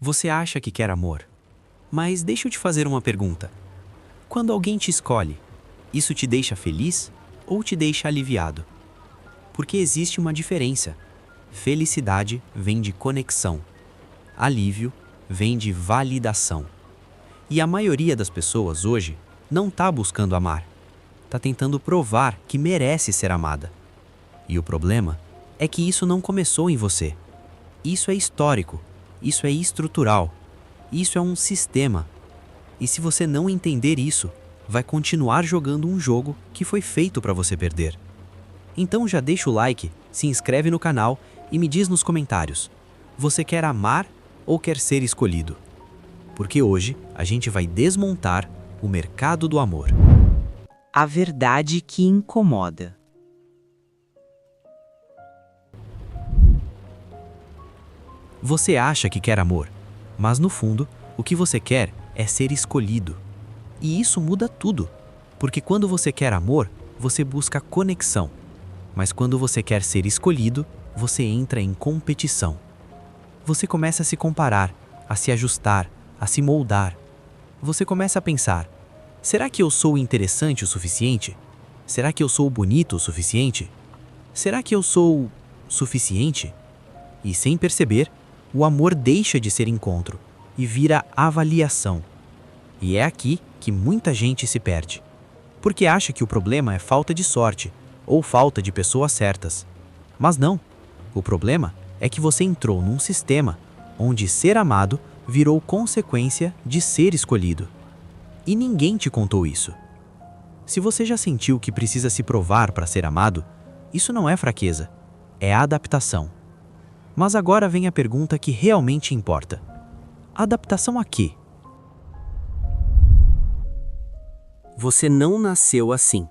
Você acha que quer amor? Mas deixa eu te fazer uma pergunta. Quando alguém te escolhe, isso te deixa feliz ou te deixa aliviado? Porque existe uma diferença. Felicidade vem de conexão. Alívio vem de validação. E a maioria das pessoas hoje não está buscando amar. Está tentando provar que merece ser amada. E o problema é que isso não começou em você. Isso é histórico. Isso é estrutural. Isso é um sistema. E se você não entender isso, vai continuar jogando um jogo que foi feito para você perder. Então já deixa o like, se inscreve no canal e me diz nos comentários: você quer amar ou quer ser escolhido? Porque hoje a gente vai desmontar o mercado do amor. A verdade que incomoda. Você acha que quer amor, mas no fundo, o que você quer é ser escolhido. E isso muda tudo, porque quando você quer amor, você busca conexão. Mas quando você quer ser escolhido, você entra em competição. Você começa a se comparar, a se ajustar, a se moldar. Você começa a pensar: será que eu sou interessante o suficiente? Será que eu sou bonito o suficiente? Será que eu sou suficiente? E sem perceber, o amor deixa de ser encontro e vira avaliação. E é aqui que muita gente se perde, porque acha que o problema é falta de sorte ou falta de pessoas certas. Mas não, o problema é que você entrou num sistema onde ser amado virou consequência de ser escolhido. E ninguém te contou isso. Se você já sentiu que precisa se provar para ser amado, isso não é fraqueza, é adaptação. Mas agora vem a pergunta que realmente importa. Adaptação a quê? Você não nasceu assim.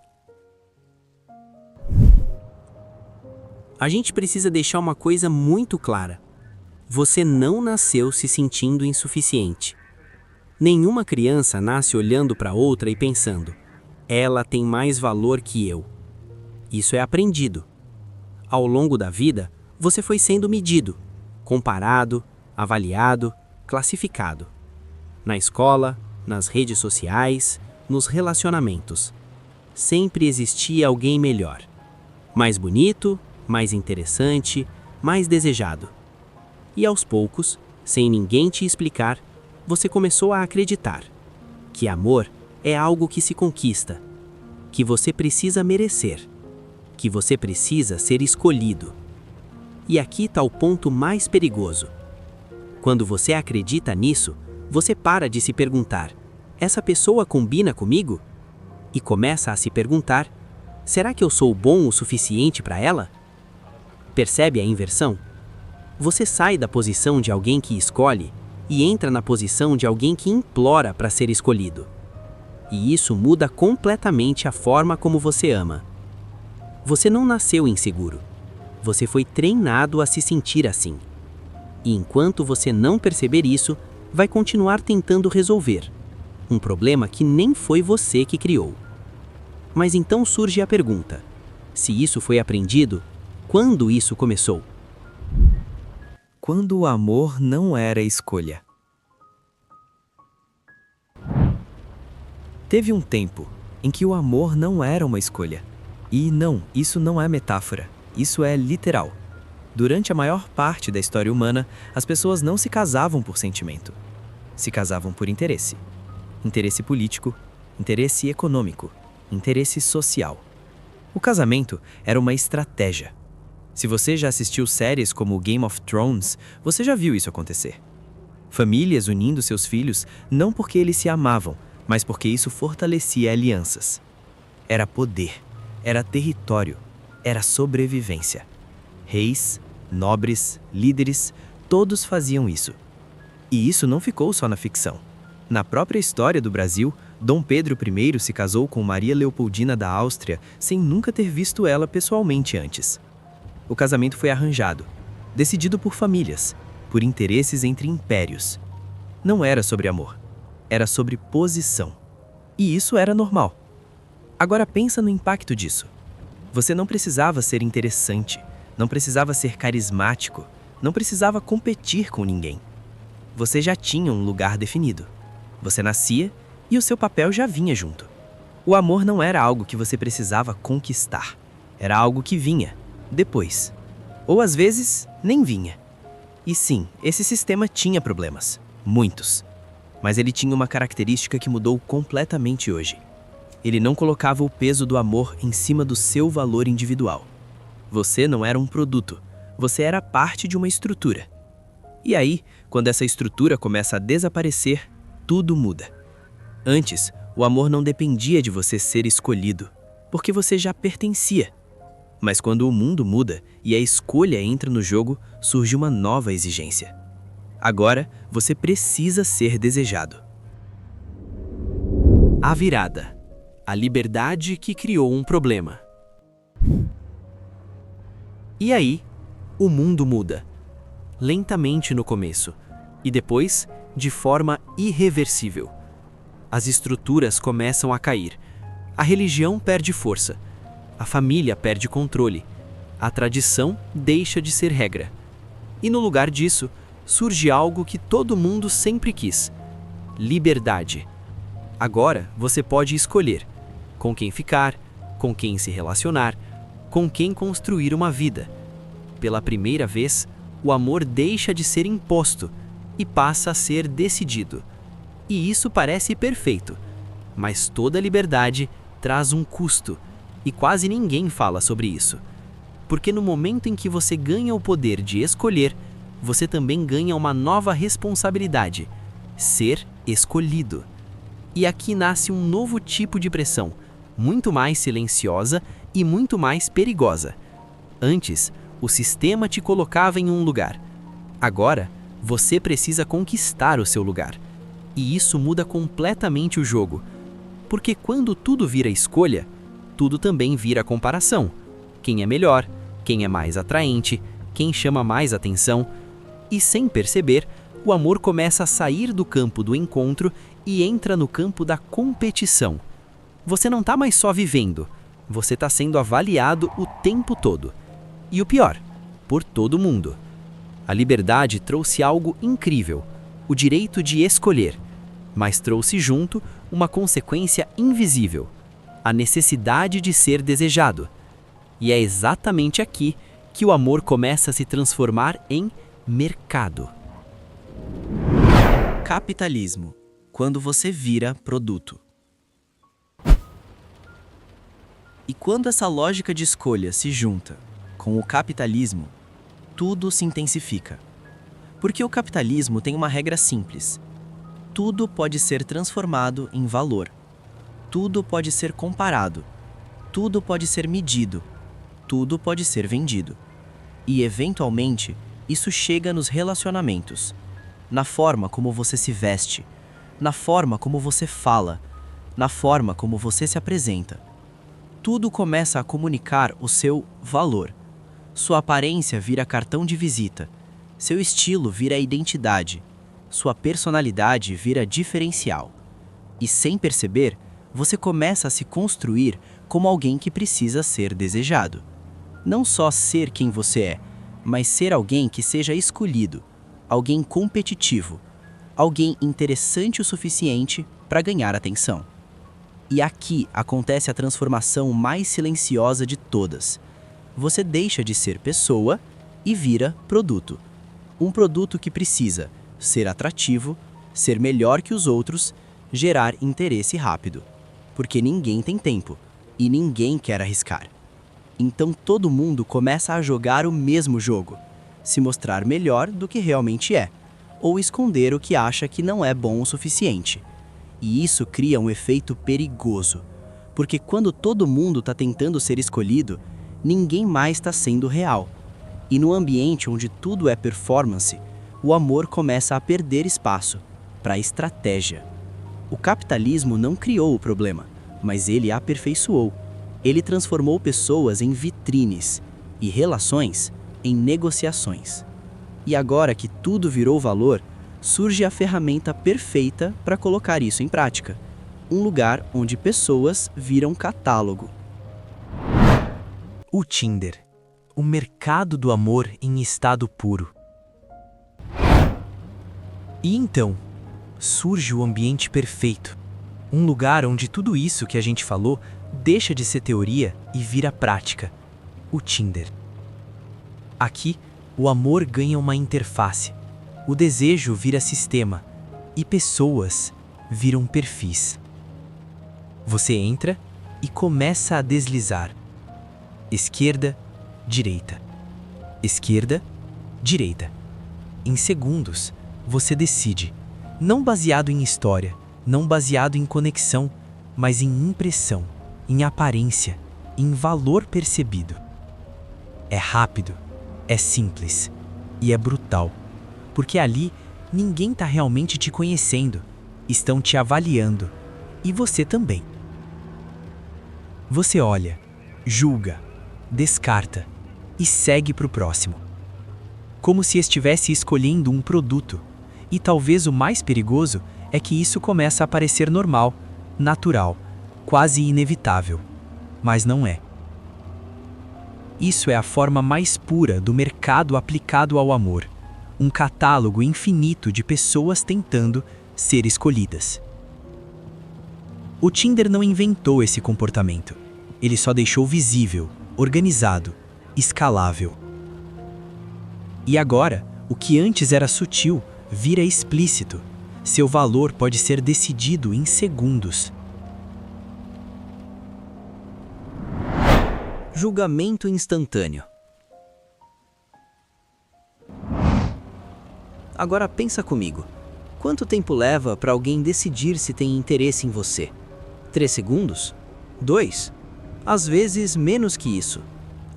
A gente precisa deixar uma coisa muito clara. Você não nasceu se sentindo insuficiente. Nenhuma criança nasce olhando para outra e pensando: ela tem mais valor que eu. Isso é aprendido. Ao longo da vida, você foi sendo medido, comparado, avaliado, classificado. Na escola, nas redes sociais, nos relacionamentos. Sempre existia alguém melhor. Mais bonito, mais interessante, mais desejado. E aos poucos, sem ninguém te explicar, você começou a acreditar que amor é algo que se conquista, que você precisa merecer, que você precisa ser escolhido. E aqui está o ponto mais perigoso. Quando você acredita nisso, você para de se perguntar: essa pessoa combina comigo? E começa a se perguntar: será que eu sou bom o suficiente para ela? Percebe a inversão? Você sai da posição de alguém que escolhe e entra na posição de alguém que implora para ser escolhido. E isso muda completamente a forma como você ama. Você não nasceu inseguro. Você foi treinado a se sentir assim. E enquanto você não perceber isso, vai continuar tentando resolver um problema que nem foi você que criou. Mas então surge a pergunta: se isso foi aprendido, quando isso começou? Quando o amor não era escolha. Teve um tempo em que o amor não era uma escolha. E não, isso não é metáfora, isso é literal. Durante a maior parte da história humana, as pessoas não se casavam por sentimento. Se casavam por interesse. Interesse político, interesse econômico, interesse social. O casamento era uma estratégia. Se você já assistiu séries como Game of Thrones, você já viu isso acontecer. Famílias unindo seus filhos não porque eles se amavam, mas porque isso fortalecia alianças. Era poder, era território, era sobrevivência. Reis, nobres, líderes, todos faziam isso. E isso não ficou só na ficção. Na própria história do Brasil, Dom Pedro I se casou com Maria Leopoldina da Áustria sem nunca ter visto ela pessoalmente antes. O casamento foi arranjado, decidido por famílias, por interesses entre impérios. Não era sobre amor, era sobre posição. E isso era normal. Agora pensa no impacto disso. Você não precisava ser interessante, não precisava ser carismático, não precisava competir com ninguém. você já tinha um lugar definido. Você nascia e o seu papel já vinha junto. O amor não era algo que você precisava conquistar. Era algo que vinha depois. Ou às vezes, nem vinha. E sim, esse sistema tinha problemas. Muitos. Mas ele tinha uma característica que mudou completamente hoje. Ele não colocava o peso do amor em cima do seu valor individual. Você não era um produto. Você era parte de uma estrutura. E aí, quando essa estrutura começa a desaparecer, tudo muda. Antes, o amor não dependia de você ser escolhido, porque você já pertencia. Mas quando o mundo muda e a escolha entra no jogo, surge uma nova exigência. Agora, você precisa ser desejado. A virada. A liberdade que criou um problema. E aí, o mundo muda. Lentamente no começo, e depois, de forma irreversível. As estruturas começam a cair. A religião perde força. A família perde controle. A tradição deixa de ser regra. E no lugar disso, surge algo que todo mundo sempre quis: liberdade. Agora você pode escolher com quem ficar, com quem se relacionar, com quem construir uma vida. Pela primeira vez, o amor deixa de ser imposto e passa a ser decidido. E isso parece perfeito, mas toda liberdade traz um custo, e quase ninguém fala sobre isso. Porque no momento em que você ganha o poder de escolher, você também ganha uma nova responsabilidade: ser escolhido. E aqui nasce um novo tipo de pressão, muito mais silenciosa e muito mais perigosa. Antes, o sistema te colocava em um lugar. Agora, você precisa conquistar o seu lugar. E isso muda completamente o jogo. Porque quando tudo vira escolha, tudo também vira comparação. Quem é melhor, quem é mais atraente, quem chama mais atenção. E sem perceber, o amor começa a sair do campo do encontro e entra no campo da competição. Você não está mais só vivendo, você está sendo avaliado o tempo todo. E o pior, por todo mundo. A liberdade trouxe algo incrível, o direito de escolher, mas trouxe junto uma consequência invisível, a necessidade de ser desejado. E é exatamente aqui que o amor começa a se transformar em mercado. Capitalismo, quando você vira produto. E quando essa lógica de escolha se junta com o capitalismo, tudo se intensifica. Porque o capitalismo tem uma regra simples: tudo pode ser transformado em valor, tudo pode ser comparado, tudo pode ser medido, tudo pode ser vendido. E, eventualmente, isso chega nos relacionamentos, na forma como você se veste, na forma como você fala, na forma como você se apresenta. Tudo começa a comunicar o seu valor. Sua aparência vira cartão de visita, seu estilo vira identidade, sua personalidade vira diferencial. E sem perceber, você começa a se construir como alguém que precisa ser desejado. Não só ser quem você é, mas ser alguém que seja escolhido, alguém competitivo, alguém interessante o suficiente para ganhar atenção. E aqui acontece a transformação mais silenciosa de todas. Você deixa de ser pessoa e vira produto. Um produto que precisa ser atrativo, ser melhor que os outros, gerar interesse rápido. Porque ninguém tem tempo e ninguém quer arriscar. Então todo mundo começa a jogar o mesmo jogo, se mostrar melhor do que realmente é, ou esconder o que acha que não é bom o suficiente. E isso cria um efeito perigoso, porque quando todo mundo está tentando ser escolhido, ninguém mais está sendo real. E no ambiente onde tudo é performance, o amor começa a perder espaço para a estratégia. O capitalismo não criou o problema, mas ele aperfeiçoou. Ele transformou pessoas em vitrines e relações em negociações. E agora que tudo virou valor, surge a ferramenta perfeita para colocar isso em prática. Um lugar onde pessoas viram catálogo. O Tinder, o mercado do amor em estado puro. E então, surge o ambiente perfeito. Um lugar onde tudo isso que a gente falou deixa de ser teoria e vira prática. O Tinder. Aqui, o amor ganha uma interface. O desejo vira sistema. E pessoas viram perfis. Você entra e começa a deslizar. Esquerda, direita. Esquerda, direita. Em segundos, você decide. Não baseado em história, não baseado em conexão, mas em impressão, em aparência, em valor percebido. É rápido, é simples e é brutal, porque ali ninguém está realmente te conhecendo, estão te avaliando, e você também. Você olha, julga, descarta e segue para o próximo. Como se estivesse escolhendo um produto. E talvez o mais perigoso é que isso começa a parecer normal, natural, quase inevitável. Mas não é. Isso é a forma mais pura do mercado aplicado ao amor. Um catálogo infinito de pessoas tentando ser escolhidas. O Tinder não inventou esse comportamento. Ele só deixou visível, organizado, escalável. E agora, o que antes era sutil vira explícito. Seu valor pode ser decidido em segundos. Julgamento instantâneo. Agora pensa comigo. Quanto tempo leva para alguém decidir se tem interesse em você? 3 segundos? 2? Às vezes menos que isso.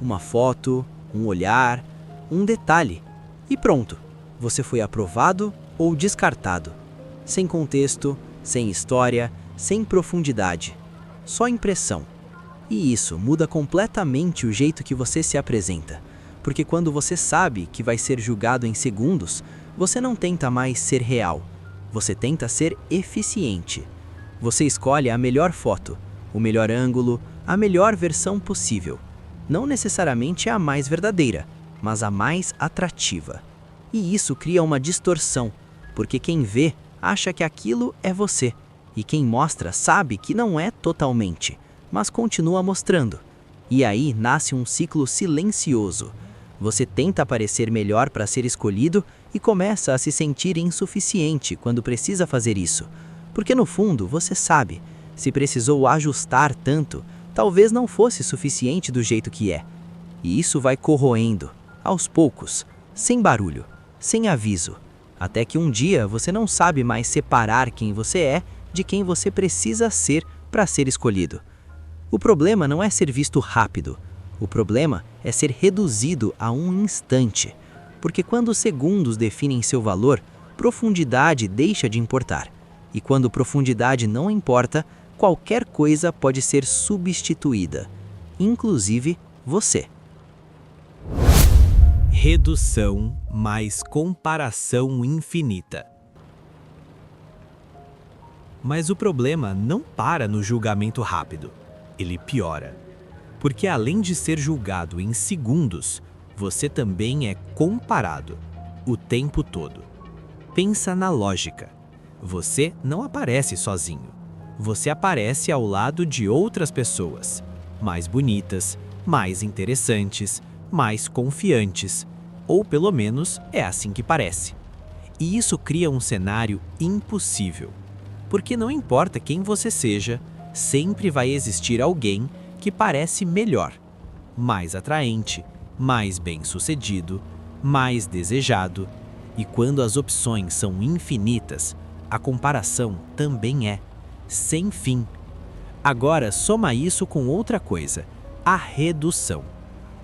Uma foto, um olhar, um detalhe. E pronto. Você foi aprovado ou descartado. Sem contexto, sem história, sem profundidade. Só impressão. E isso muda completamente o jeito que você se apresenta. Porque quando você sabe que vai ser julgado em segundos, você não tenta mais ser real. Você tenta ser eficiente. Você escolhe a melhor foto, o melhor ângulo, a melhor versão possível. Não necessariamente a mais verdadeira, mas a mais atrativa. E isso cria uma distorção, porque quem vê acha que aquilo é você, e quem mostra sabe que não é totalmente, mas continua mostrando. E aí nasce um ciclo silencioso. Você tenta parecer melhor para ser escolhido e começa a se sentir insuficiente quando precisa fazer isso, porque no fundo você sabe, se precisou ajustar tanto, talvez não fosse suficiente do jeito que é. E isso vai corroendo, aos poucos, sem barulho, sem aviso, até que um dia você não sabe mais separar quem você é de quem você precisa ser para ser escolhido. O problema não é ser visto rápido, o problema é ser reduzido a um instante, porque quando segundos definem seu valor, profundidade deixa de importar, e quando profundidade não importa, qualquer coisa pode ser substituída, inclusive você. Redução mais comparação infinita. Mas o problema não para no julgamento rápido, ele piora. Porque além de ser julgado em segundos, você também é comparado o tempo todo. Pensa na lógica. Você não aparece sozinho. Você aparece ao lado de outras pessoas, mais bonitas, mais interessantes, mais confiantes, ou pelo menos é assim que parece. E isso cria um cenário impossível, porque não importa quem você seja, sempre vai existir alguém que parece melhor, mais atraente, mais bem-sucedido, mais desejado, e quando as opções são infinitas, a comparação também é sem fim. Agora soma isso com outra coisa, a redução.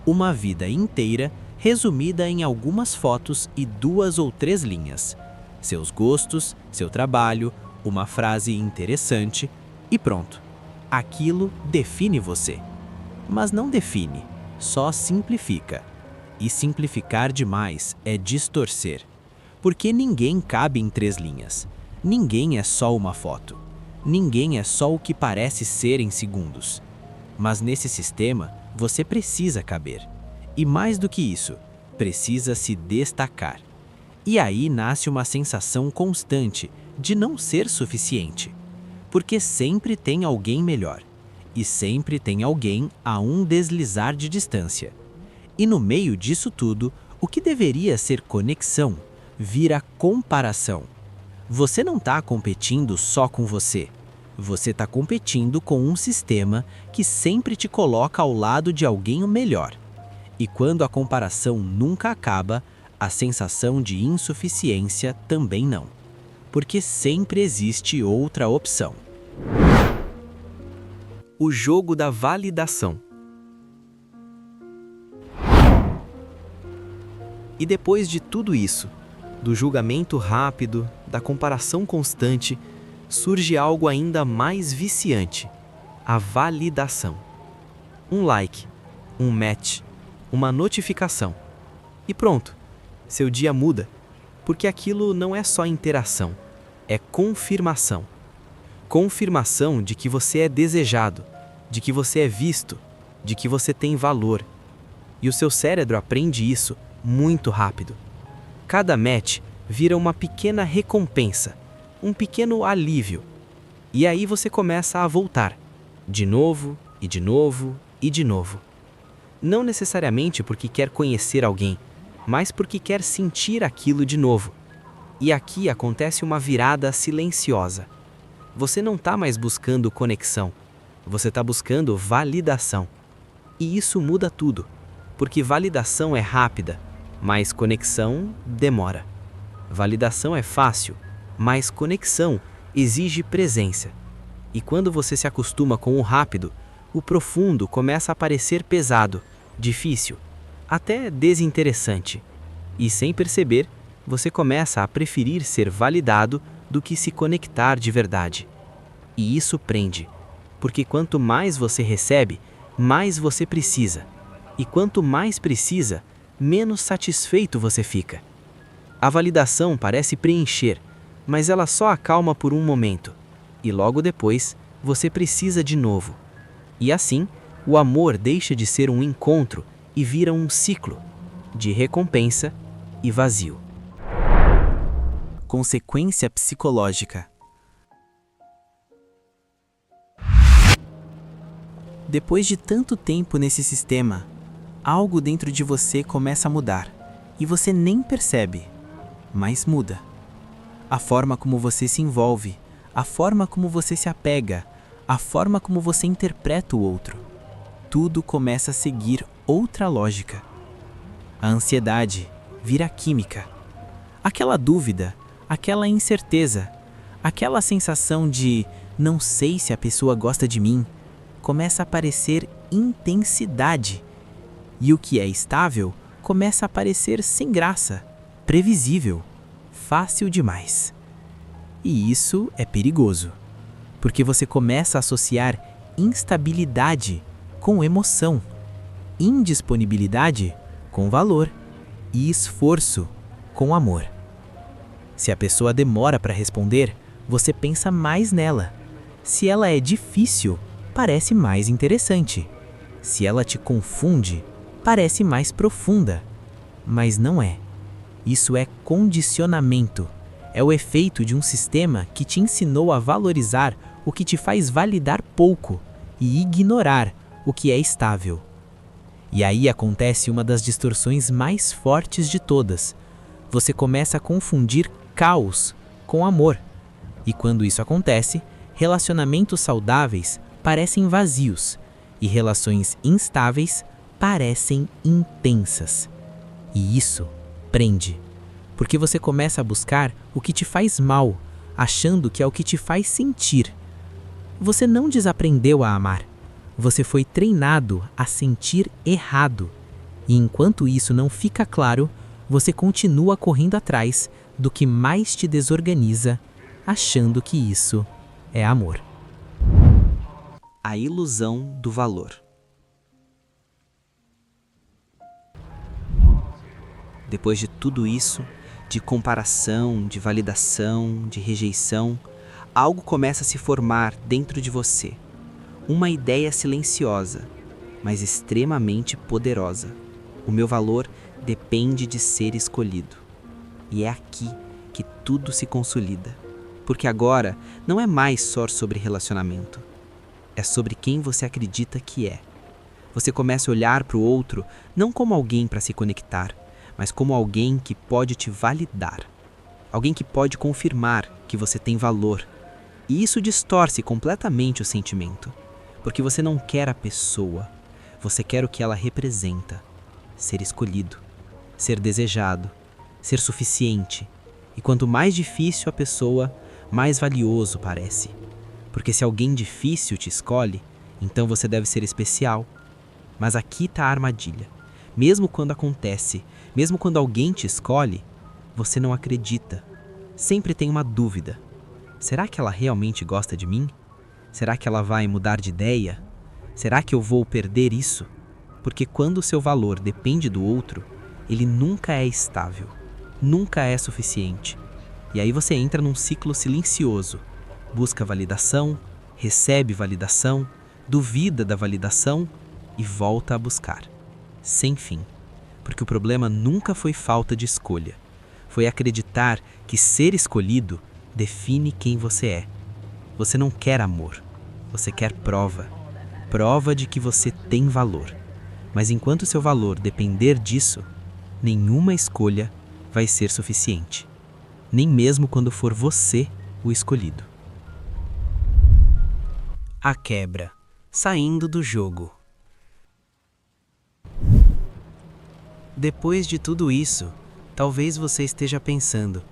Uma vida inteira resumida em algumas fotos e 2 ou 3 linhas. Seus gostos, seu trabalho, uma frase interessante e pronto. Aquilo define você. Mas não define, só simplifica. E simplificar demais é distorcer. Porque ninguém cabe em 3 linhas. Ninguém é só uma foto. Ninguém é só o que parece ser em segundos. Mas nesse sistema, você precisa caber. E mais do que isso, precisa se destacar. E aí nasce uma sensação constante de não ser suficiente, porque sempre tem alguém melhor, e sempre tem alguém a um deslizar de distância. E no meio disso tudo, o que deveria ser conexão vira comparação. Você não está competindo só com você. Você está competindo com um sistema que sempre te coloca ao lado de alguém melhor. E quando a comparação nunca acaba, a sensação de insuficiência também não. Porque sempre existe outra opção. O jogo da validação. E depois de tudo isso, do julgamento rápido, da comparação constante, surge algo ainda mais viciante: a validação. Um like, um match, uma notificação. E pronto, seu dia muda, porque aquilo não é só interação, é confirmação. Confirmação de que você é desejado, de que você é visto, de que você tem valor. E o seu cérebro aprende isso muito rápido. Cada match vira uma pequena recompensa, um pequeno alívio. E aí você começa a voltar, de novo, e de novo, e de novo. Não necessariamente porque quer conhecer alguém, mas porque quer sentir aquilo de novo. E aqui acontece uma virada silenciosa. Você não está mais buscando conexão, você está buscando validação. E isso muda tudo, porque validação é rápida, mas conexão demora. Validação é fácil, mas conexão exige presença. E quando você se acostuma com o rápido, o profundo começa a parecer pesado, difícil, até desinteressante. E sem perceber, você começa a preferir ser validado do que se conectar de verdade. E isso prende, porque quanto mais você recebe, mais você precisa. E quanto mais precisa, menos satisfeito você fica. A validação parece preencher, mas ela só acalma por um momento. E logo depois, você precisa de novo. E assim, o amor deixa de ser um encontro e vira um ciclo de recompensa e vazio. Consequência psicológica. Depois de tanto tempo nesse sistema, algo dentro de você começa a mudar e você nem percebe, mas muda. A forma como você se envolve, a forma como você se apega, a forma como você interpreta o outro. Tudo começa a seguir outra lógica. A ansiedade vira química. Aquela dúvida, aquela incerteza, aquela sensação de não sei se a pessoa gosta de mim, começa a parecer intensidade. E o que é estável começa a parecer sem graça, previsível, fácil demais. E isso é perigoso, porque você começa a associar instabilidade com emoção, indisponibilidade com valor e esforço com amor. Se a pessoa demora para responder, você pensa mais nela. Se ela é difícil, parece mais interessante. Se ela te confunde, parece mais profunda. Mas não é. Isso é condicionamento. É o efeito de um sistema que te ensinou a valorizar o que te faz validar pouco e ignorar o que é estável. E aí acontece uma das distorções mais fortes de todas. Você começa a confundir caos com amor. E quando isso acontece, relacionamentos saudáveis parecem vazios e relações instáveis parecem intensas. E isso prende, porque você começa a buscar o que te faz mal, achando que é o que te faz sentir. Você não desaprendeu a amar, você foi treinado a sentir errado. E enquanto isso não fica claro, você continua correndo atrás do que mais te desorganiza, achando que isso é amor. A ilusão do valor. Depois de tudo isso, de comparação, de validação, de rejeição, algo começa a se formar dentro de você. Uma ideia silenciosa, mas extremamente poderosa. O meu valor depende de ser escolhido. E é aqui que tudo se consolida. Porque agora não é mais só sobre relacionamento. É sobre quem você acredita que é. Você começa a olhar para o outro não como alguém para se conectar, mas como alguém que pode te validar. Alguém que pode confirmar que você tem valor. E isso distorce completamente o sentimento. Porque você não quer a pessoa, você quer o que ela representa. Ser escolhido, ser desejado, ser suficiente. E quanto mais difícil a pessoa, mais valioso parece. Porque se alguém difícil te escolhe, então você deve ser especial. Mas aqui está a armadilha. Mesmo quando acontece, mesmo quando alguém te escolhe, você não acredita. Sempre tem uma dúvida. Será que ela realmente gosta de mim? Será que ela vai mudar de ideia? Será que eu vou perder isso? Porque quando o seu valor depende do outro, ele nunca é estável, nunca é suficiente. E aí você entra num ciclo silencioso. Busca validação, recebe validação, duvida da validação e volta a buscar. Sem fim. Porque o problema nunca foi falta de escolha. Foi acreditar que ser escolhido define quem você é. Você não quer amor. Você quer prova. Prova de que você tem valor. Mas enquanto seu valor depender disso, nenhuma escolha vai ser suficiente. Nem mesmo quando for você o escolhido. A quebra. Saindo do jogo. Depois de tudo isso, talvez você esteja pensando: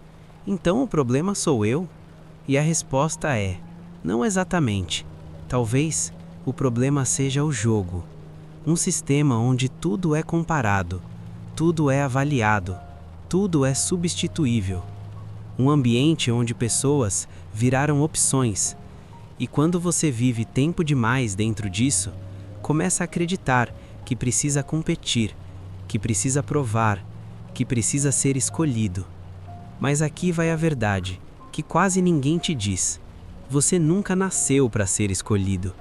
então o problema sou eu? E a resposta é: não exatamente. Talvez o problema seja o jogo. Um sistema onde tudo é comparado, tudo é avaliado, tudo é substituível. Um ambiente onde pessoas viraram opções. E quando você vive tempo demais dentro disso, começa a acreditar que precisa competir, que precisa provar, que precisa ser escolhido. Mas aqui vai a verdade, que quase ninguém te diz. Você nunca nasceu para ser escolhido.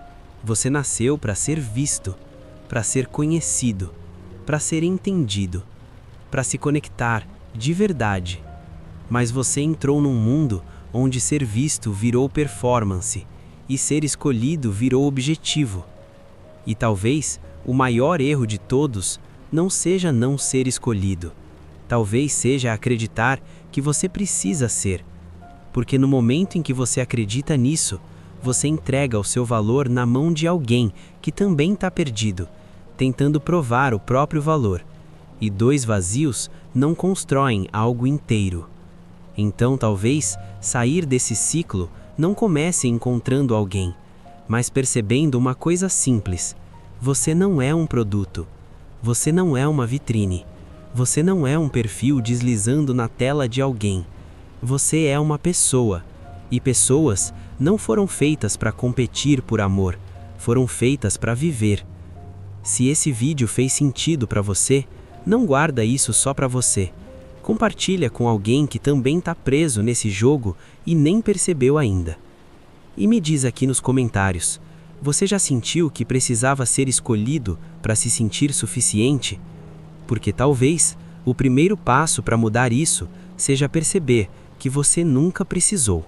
Você nasceu para ser visto, para ser conhecido, para ser entendido, para se conectar de verdade. Mas você entrou num mundo onde ser visto virou performance e ser escolhido virou objetivo. E talvez o maior erro de todos não seja não ser escolhido. Talvez seja acreditar que você precisa ser. Porque no momento em que você acredita nisso, você entrega o seu valor na mão de alguém que também está perdido, tentando provar o próprio valor. E dois vazios não constroem algo inteiro. Então talvez sair desse ciclo não comece encontrando alguém, mas percebendo uma coisa simples: você não é um produto, você não é uma vitrine, você não é um perfil deslizando na tela de alguém, você é uma pessoa, e pessoas não foram feitas para competir por amor, foram feitas para viver. Se esse vídeo fez sentido para você, não guarda isso só para você. Compartilha com alguém que também está preso nesse jogo e nem percebeu ainda. E me diz aqui nos comentários, você já sentiu que precisava ser escolhido para se sentir suficiente? Porque talvez o primeiro passo para mudar isso seja perceber que você nunca precisou.